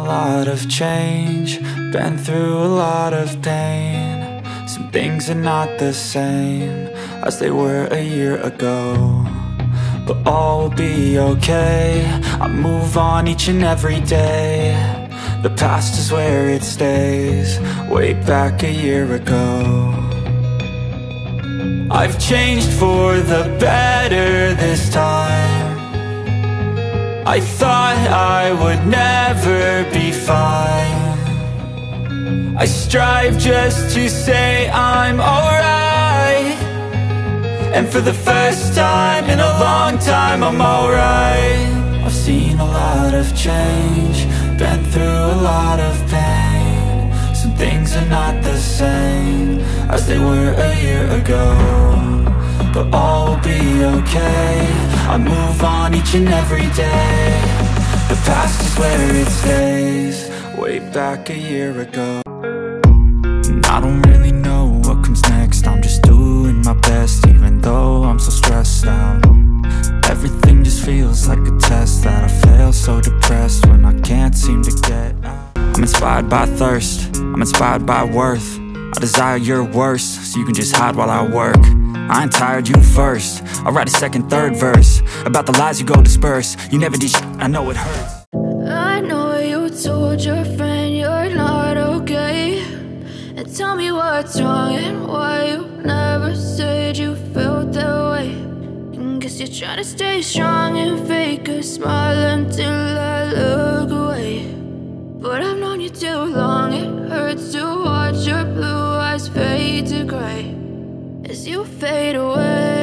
lot of change, been through a lot of pain. Some things are not the same as they were a year ago, but all will be okay. I move on each and every day. The past is where it stays, way back a year ago. I've changed for the better this time. I thought I would never be fine. I strive just to say I'm alright, and for the first time in a long time I'm alright. I've seen a lot of change, been through a lot of pain. Some things are not the same as they were a year ago, but all will be okay. I move on each and every day. The past is where it stays, way back a year ago. And I don't really know what comes next. I'm just doing my best, even though I'm so stressed out. Everything just feels like a test that I fail, so depressed when I can't seem to get out. I'm inspired by thirst, I'm inspired by worth. I desire your worst, so you can just hide while I work. I ain't tired, you first. I'll write a second, third verse about the lies you go disperse. You never did I know it hurts. I know you told your friend you're not okay, and tell me what's wrong and why you never said you felt that way. And guess you're trying to stay strong and fake a smile until I look away. But I've known you too long, it hurts to watch your blue eyes fade to gray as you fade away.